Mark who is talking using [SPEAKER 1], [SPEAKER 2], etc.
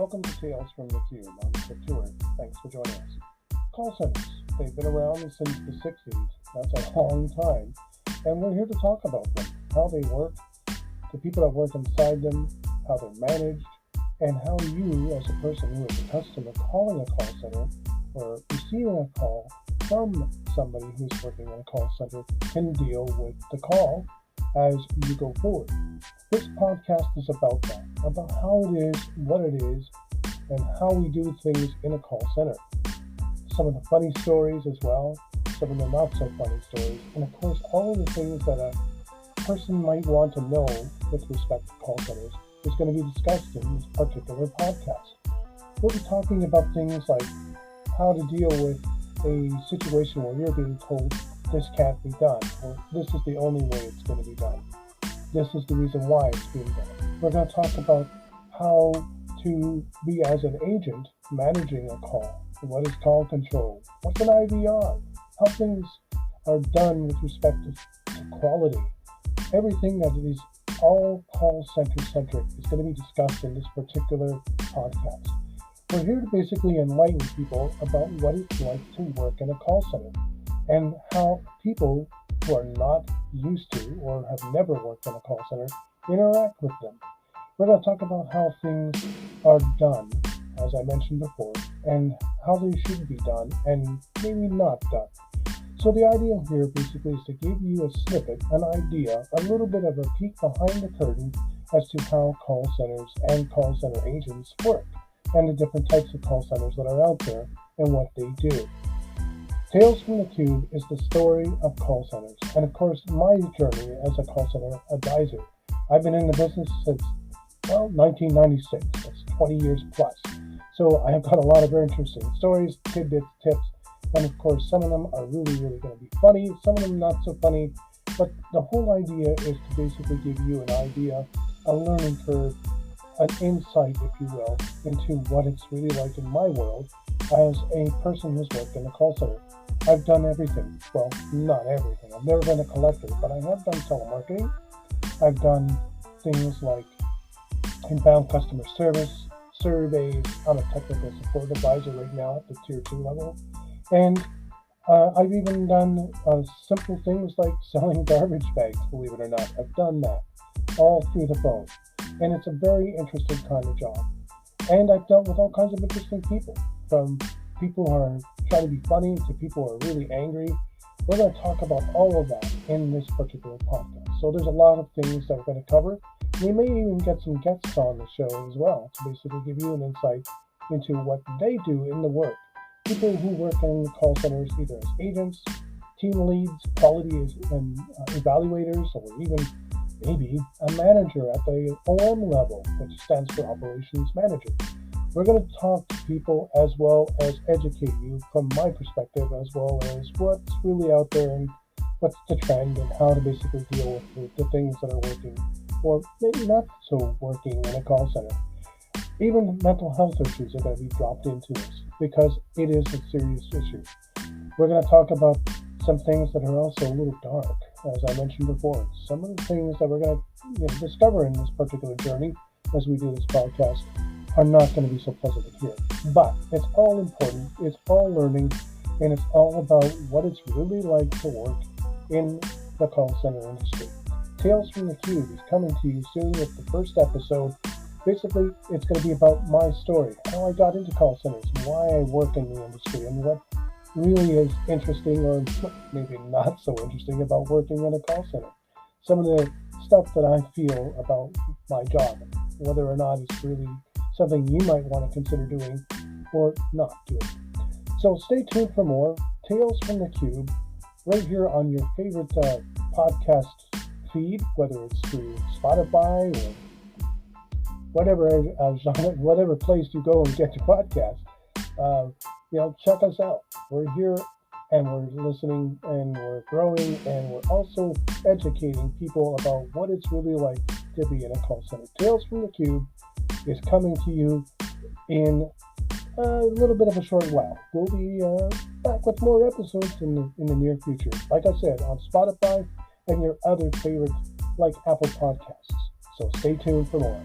[SPEAKER 1] Welcome to Tales from the Cube. I'm Chip Stewart. Thanks for joining us. Call centers. They've been around since the 60s. That's a long time. And we're here to talk about them, how they work, the people that work inside them, how they're managed, and how you, as a person who is a customer calling a call center or receiving a call from somebody who's working in a call center, can deal with the call as you go forward. This podcast is about that, about how it is, what it is, and how we do things in a call center. Some of the funny stories as well, some of the not so funny stories, and of course all of the things that a person might want to know with respect to call centers is going to be discussed in this particular podcast. We'll be talking about things like how to deal with a situation where you're being told this can't be done, or this is the only way it's going to be done. This is the reason why it's being done. We're going to talk about how to be as an agent managing a call. What is call control? What's an IVR? How things are done with respect to quality. Everything that is all call center centric is going to be discussed in this particular podcast. We're here to basically enlighten people about what it's like to work in a call center and how people who are not used to or have never worked in a call center interact with them. We're going to talk about how things are done, as I mentioned before, and how they should be done and maybe not done. So the idea here basically is to give you a snippet, an idea, a little bit of a peek behind the curtain as to how call centers and call center agents work and the different types of call centers that are out there and what they do. Tales from the Cube is the story of call centers, and of course my journey as a call center advisor. I've been in the business since, 1996. That's 20 years plus. So I have got a lot of very interesting stories, tidbits, tips, and of course some of them are really going to be funny, some of them not so funny, but the whole idea is to basically give you an idea, a learning curve, an insight, if you will, into what it's really like in my world as a person who's worked in a call center. I've done everything. Well, not everything. I've never been a collector, but I have done telemarketing. I've done things like inbound customer service, surveys. I'm a technical support advisor right now at the tier 2 level. And I've even done simple things like selling garbage bags, believe it or not. I've done that all through the phone. And it's a very interesting kind of job. And I've dealt with all kinds of interesting people, from people who are trying to be funny to people who are really angry. We're going to talk about all of that in this particular podcast. So there's a lot of things that we're going to cover. We may even get some guests on the show as well to basically give you an insight into what they do in the work. People who work in call centers either as agents, team leads, quality and evaluators, or even maybe a manager at the OM level, which stands for Operations Manager. We're going to talk to people as well as educate you from my perspective, as well as what's really out there and what's the trend and how to basically deal with the things that are working or maybe not so working in a call center. Even mental health issues are going to be dropped into this because it is a serious issue. We're going to talk about some things that are also a little dark, as I mentioned before. Some of the things that we're going to discover in this particular journey as we do this podcast are not going to be so pleasant to hear. But it's all important, it's all learning, and it's all about what it's really like to work in the call center industry. Tales from the Cube is coming to you soon with the first episode. Basically, it's going to be about my story, how I got into call centers, why I work in the industry, and what really is interesting or maybe not so interesting about working in a call center. Some of the stuff that I feel about my job, whether or not it's really something you might want to consider doing or not doing. So stay tuned for more Tales from the Cube right here on your favorite podcast feed, whether it's through Spotify or whatever place you go and get your podcast. Check us out. We're here and we're listening and we're growing and we're also educating people about what it's really like to be in a call center. Tales from the Cube is coming to you in a little bit of a short while. We'll be back with more episodes in the near future. Like I said, on Spotify and your other favorites like Apple Podcasts. So stay tuned for more.